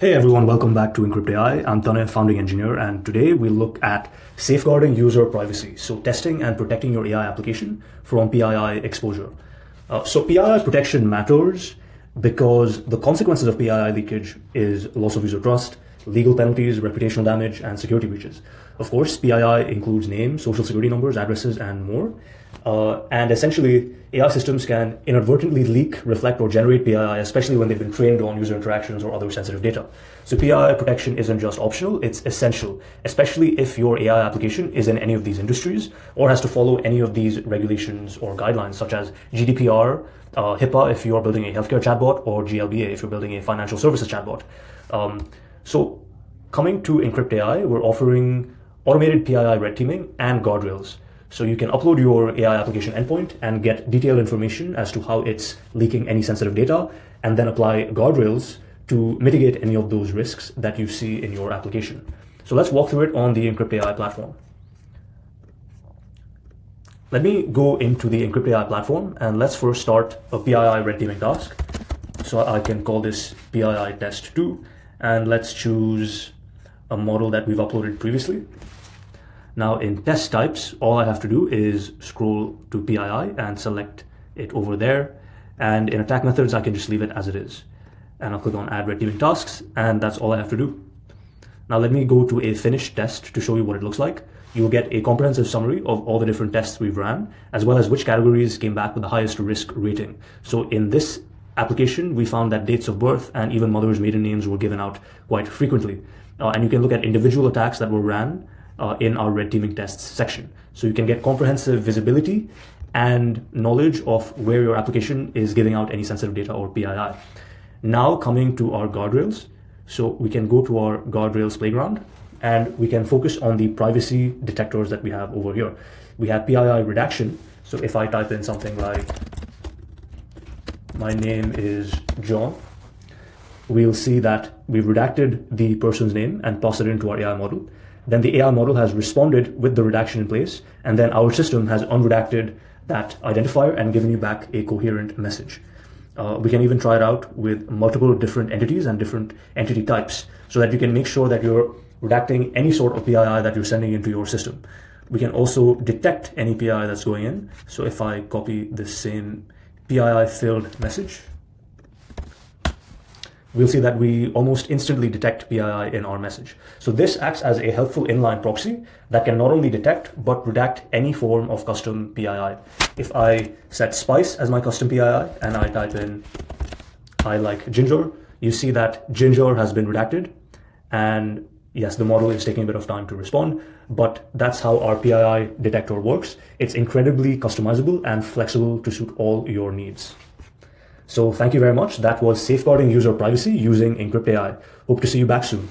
Hey everyone, welcome back to Enkrypt AI. I'm Tanay, founding engineer, and today we'll look at safeguarding user privacy. So testing and protecting your AI application from PII exposure. So PII protection matters because the consequences of PII leakage is loss of user trust, legal penalties, reputational damage, and security breaches. Of course, PII includes names, social security numbers, addresses, and more. And essentially, AI systems can inadvertently leak, reflect, or generate PII, especially when they've been trained on user interactions or other sensitive data. So PII protection isn't just optional, it's essential, especially if your AI application is in any of these industries or has to follow any of these regulations or guidelines, such as GDPR, HIPAA if you're building a healthcare chatbot, or GLBA if you're building a financial services chatbot. So coming to Enkrypt AI, we're offering automated PII red teaming and guardrails. So you can upload your AI application endpoint and get detailed information as to how it's leaking any sensitive data, and then apply guardrails to mitigate any of those risks that you see in your application. So let's walk through it on the Enkrypt AI platform. Let me go into the Enkrypt AI platform, and let's first start a PII red teaming task. So I can call this PII test 2, and let's choose a model that we've uploaded previously. Now in test types, all I have to do is scroll to PII and select it over there. And in attack methods, I can just leave it as it is. And I'll click on add red teaming tasks, and that's all I have to do. Now let me go to a finished test to show you what it looks like. You'll get a comprehensive summary of all the different tests we've ran, as well as which categories came back with the highest risk rating. So in this application, we found that dates of birth and even mothers' maiden names were given out quite frequently. And you can look at individual attacks that were ran in our red teaming tests section. So you can get comprehensive visibility and knowledge of where your application is giving out any sensitive data or PII. Now coming to our guardrails. So we can go to our guardrails playground, and we can focus on the privacy detectors that we have over here. We have PII redaction. So if I type in something like, my name is John, we'll see that we've redacted the person's name and passed it into our AI model. Then the AI model has responded with the redaction in place, and then our system has unredacted that identifier and given you back a coherent message. We can even try it out with multiple different entities and different entity types, so that you can make sure that you're redacting any sort of PII that you're sending into your system. We can also detect any PII that's going in. So if I copy this same PII filled message, we'll see that we almost instantly detect PII in our message. So this acts as a helpful inline proxy that can not only detect, but redact any form of custom PII. If I set spice as my custom PII and I type in, I like ginger, you see that ginger has been redacted. And yes, the model is taking a bit of time to respond, but that's how our PII detector works. It's incredibly customizable and flexible to suit all your needs. So thank you very much. That was safeguarding user privacy using Enkrypt AI. Hope to see you back soon.